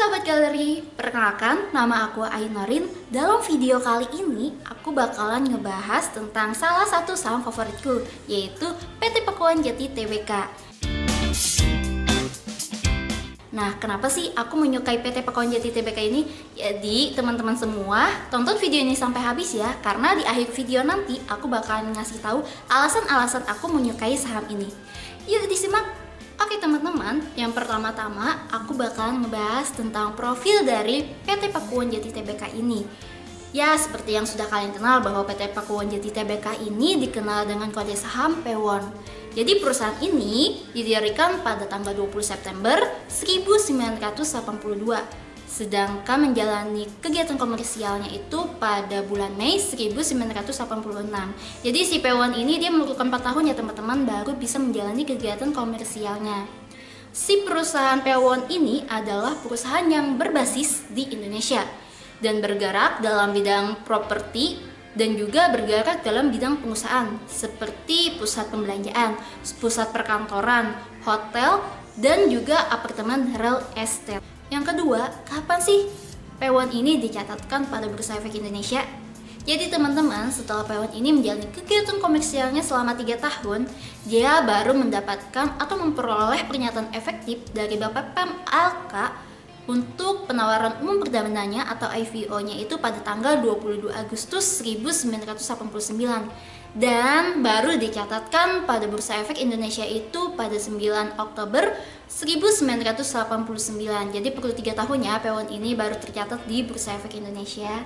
sahabat galeri, perkenalkan nama aku Ainorin. Dalam video kali ini aku bakalan ngebahas tentang salah satu saham favoritku, yaitu PT Pakuan Jati Tbk. Nah, kenapa sih aku menyukai PT Pakuan Jati Tbk ini? Jadi, teman-teman semua, tonton video ini sampai habis ya, karena di akhir video nanti aku bakalan ngasih tahu alasan-alasan aku menyukai saham ini. Yuk disimak. Oke teman-teman, yang pertama-tama aku bakalan ngebahas tentang profil dari PT Pakuan Jati Tbk ini. Ya, seperti yang sudah kalian kenal bahwa PT Pakuan Jati Tbk ini dikenal dengan kode saham PWON. Jadi perusahaan ini didirikan pada tanggal 20 September 1982. Sedangkan menjalani kegiatan komersialnya itu pada bulan Mei 1986. Jadi si PWON ini dia memerlukan 4 tahun ya teman-teman baru bisa menjalani kegiatan komersialnya. Si perusahaan PWON ini adalah perusahaan yang berbasis di Indonesia dan bergerak dalam bidang properti dan juga bergerak dalam bidang pengusahaan seperti pusat pembelanjaan, pusat perkantoran, hotel, dan juga apartemen real estate. Yang kedua, kapan sih PWON ini dicatatkan pada Bursa Efek Indonesia? Jadi teman-teman, setelah PWON ini menjalani kegiatan komersialnya selama 3 tahun, dia baru mendapatkan atau memperoleh pernyataan efektif dari BPPM ALK untuk penawaran umum perdananya atau IPO-nya itu pada tanggal 22 Agustus 1989. Dan baru dicatatkan pada Bursa Efek Indonesia itu pada 9 Oktober 1989. Jadi perlu 3 tahun ya PWON ini baru tercatat di Bursa Efek Indonesia.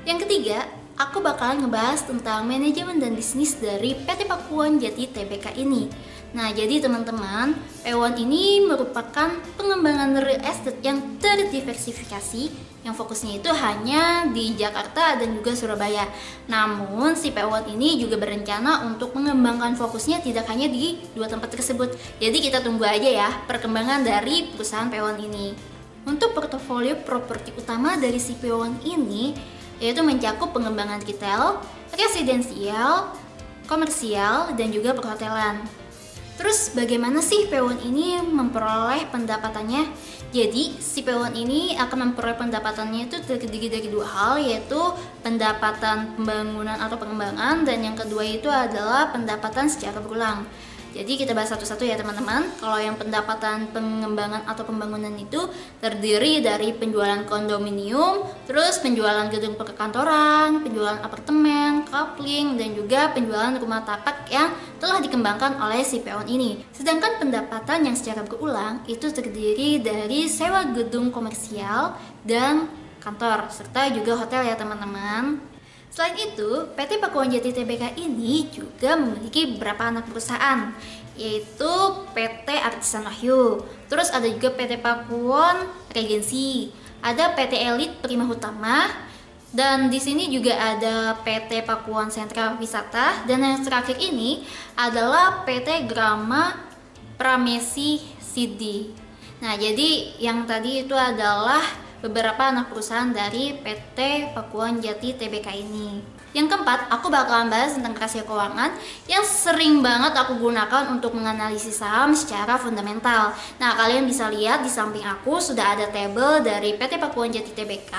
Yang ketiga, aku bakalan ngebahas tentang manajemen dan bisnis dari PT Pakuan Jati Tbk ini. Nah, jadi teman-teman, PWON ini merupakan pengembangan real estate yang terdiversifikasi yang fokusnya itu hanya di Jakarta dan juga Surabaya. Namun, si PWON ini juga berencana untuk mengembangkan fokusnya tidak hanya di 2 tempat tersebut. Jadi kita tunggu aja ya perkembangan dari perusahaan PWON ini. Untuk portofolio properti utama dari si PWON ini yaitu mencakup pengembangan retail, residensial, komersial, dan juga perhotelan. Terus bagaimana sih PWON ini memperoleh pendapatannya? Jadi si PWON ini akan memperoleh pendapatannya itu terdiri dari 2 hal, yaitu pendapatan pembangunan atau pengembangan, dan yang kedua itu adalah pendapatan secara berulang. Jadi kita bahas satu-satu ya teman-teman. Kalau yang pendapatan pengembangan atau pembangunan itu terdiri dari penjualan kondominium, terus penjualan gedung perkantoran, penjualan apartemen, coupling, dan juga penjualan rumah tapak yang telah dikembangkan oleh si PWON ini. Sedangkan pendapatan yang secara berulang itu terdiri dari sewa gedung komersial dan kantor, serta juga hotel ya teman-teman. Selain itu, PT Pakuan Jati Tbk ini juga memiliki beberapa anak perusahaan, yaitu PT Artisan Wahyu, terus ada juga PT Pakuan Regency, ada PT Elite Prima Utama, dan di sini juga ada PT Pakuan Sentra Wisata, dan yang terakhir ini adalah PT Grama Pramesi Sidi. Nah, jadi yang tadi itu adalah beberapa anak perusahaan dari PT Pakuan Jati Tbk ini. Yang keempat, aku bakalan bahas tentang rasio keuangan yang sering banget aku gunakan untuk menganalisis saham secara fundamental. Nah, kalian bisa lihat di samping aku sudah ada tabel dari PT Pakuan Jati Tbk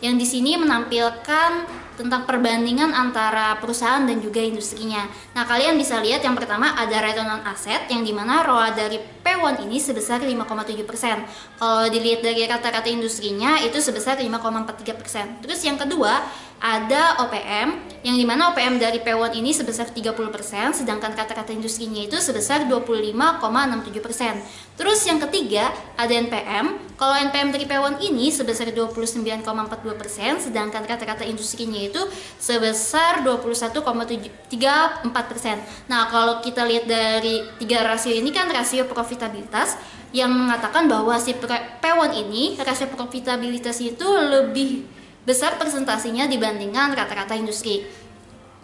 yang di sini menampilkan tentang perbandingan antara perusahaan dan juga industrinya. Nah, kalian bisa lihat yang pertama ada return on asset yang dimana ROA dari PWON ini sebesar 5,7%. Kalau dilihat dari rata-rata industrinya itu sebesar 5,43%. Terus yang kedua ada OPM yang dimana OPM dari PWON ini sebesar 30%, sedangkan rata-rata industrinya itu sebesar 25,67%. Terus yang ketiga ada NPM. Kalau NPM dari PWON ini sebesar 29,42%, sedangkan rata-rata industrinya itu sebesar 21,34%. Nah, kalau kita lihat dari 3 rasio ini kan rasio profitabilitas yang mengatakan bahwa si PWON ini rasio profitabilitas itu lebih besar presentasinya dibandingkan rata-rata industri.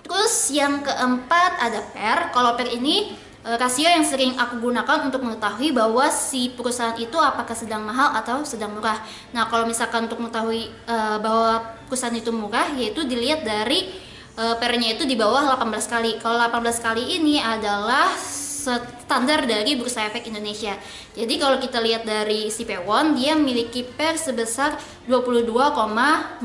Terus yang keempat ada PER. Kalau PER ini rasio yang sering aku gunakan untuk mengetahui bahwa si perusahaan itu apakah sedang mahal atau sedang murah. Nah, kalau misalkan untuk mengetahui bahwa perusahaan itu murah, yaitu dilihat dari PER-nya itu di bawah 18 kali. Kalau 18 kali ini adalah standar dari Bursa Efek Indonesia. Jadi kalau kita lihat dari si Pewon, dia memiliki PER sebesar 22,02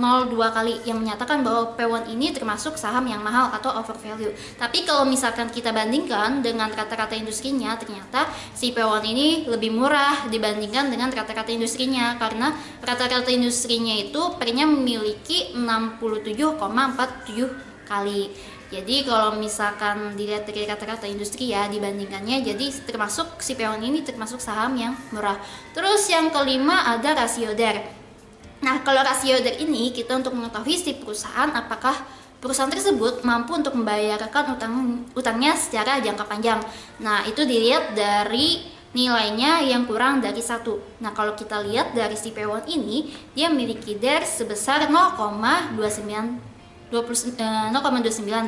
kali, yang menyatakan bahwa Pewon ini termasuk saham yang mahal atau overvalue. Tapi kalau misalkan kita bandingkan dengan rata-rata industrinya, ternyata si Pewon ini lebih murah dibandingkan dengan rata-rata industrinya, karena rata-rata industrinya itu PER-nya memiliki 67,47 kali. Jadi kalau misalkan dilihat dari rata-rata industri ya dibandingkannya, jadi termasuk si Pewon ini termasuk saham yang murah. Terus yang kelima ada rasio DER. Nah, kalau rasio DER ini kita untuk mengetahui si perusahaan apakah perusahaan tersebut mampu untuk membayarkan utangnya secara jangka panjang. Nah, itu dilihat dari nilainya yang kurang dari 1. Nah, kalau kita lihat dari si Pewon ini, dia memiliki DER sebesar 0,29,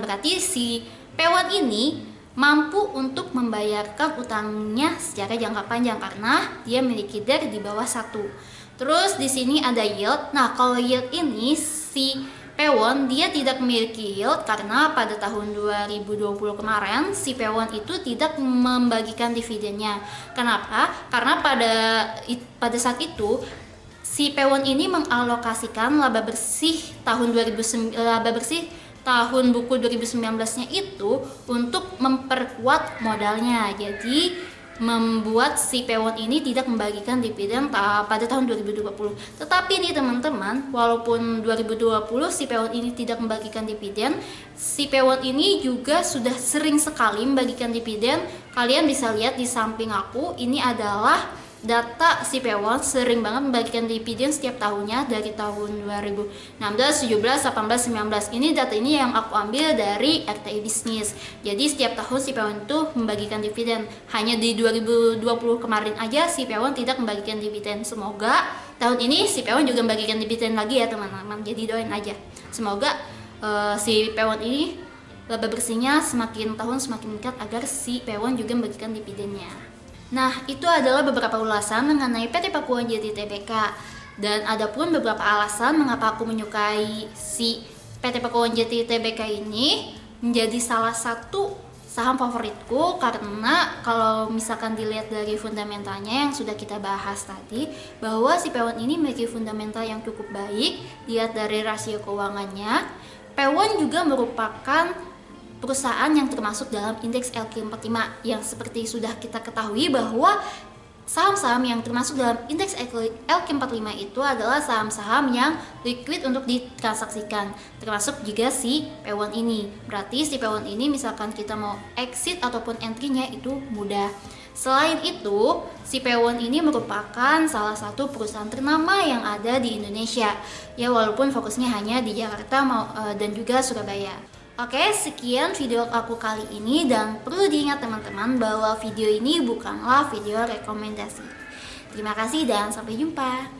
berarti si Pewon ini mampu untuk membayarkan utangnya secara jangka panjang karena dia memiliki DER di bawah 1. Terus di sini ada yield. Nah, kalau yield ini si Pewon dia tidak memiliki yield karena pada tahun 2020 kemarin si Pewon itu tidak membagikan dividennya. Kenapa? Karena pada saat itu si Pewon ini mengalokasikan laba bersih tahun buku 2019-nya itu untuk memperkuat modalnya. Jadi membuat si Pewon ini tidak membagikan dividen pada tahun 2020. Tetapi nih teman-teman, walaupun 2020 si Pewon ini tidak membagikan dividen, si Pewon ini juga sudah sering sekali membagikan dividen. Kalian bisa lihat di samping aku, ini adalah data si Pewon sering banget membagikan dividen setiap tahunnya dari tahun 2016, 17, 18, 19. Ini data ini yang aku ambil dari RTI Bisnis. Jadi setiap tahun si Pewon itu membagikan dividen. Hanya di 2020 kemarin aja si Pewon tidak membagikan dividen. Semoga tahun ini si Pewon juga membagikan dividen lagi ya teman-teman. Jadi doain aja. Semoga si Pewon ini laba bersihnya semakin tahun semakin meningkat agar si Pewon juga membagikan dividennya. Nah, itu adalah beberapa ulasan mengenai PT Pakuwon Jati Tbk. Dan ada pun beberapa alasan mengapa aku menyukai si PT Pakuwon Jati Tbk ini menjadi salah satu saham favoritku, karena kalau misalkan dilihat dari fundamentalnya yang sudah kita bahas tadi, bahwa si Pewon ini memiliki fundamental yang cukup baik. Lihat dari rasio keuangannya, Pewon juga merupakan perusahaan yang termasuk dalam indeks LQ45, yang seperti sudah kita ketahui bahwa saham-saham yang termasuk dalam indeks LQ45 itu adalah saham-saham yang liquid untuk ditransaksikan, termasuk juga si Pewon ini. Berarti si Pewon ini misalkan kita mau exit ataupun entry-nya itu mudah. Selain itu, si Pewon ini merupakan salah satu perusahaan ternama yang ada di Indonesia. Ya, walaupun fokusnya hanya di Jakarta dan juga Surabaya. Oke, sekian video aku kali ini, dan perlu diingat teman-teman bahwa video ini bukanlah video rekomendasi. Terima kasih dan sampai jumpa.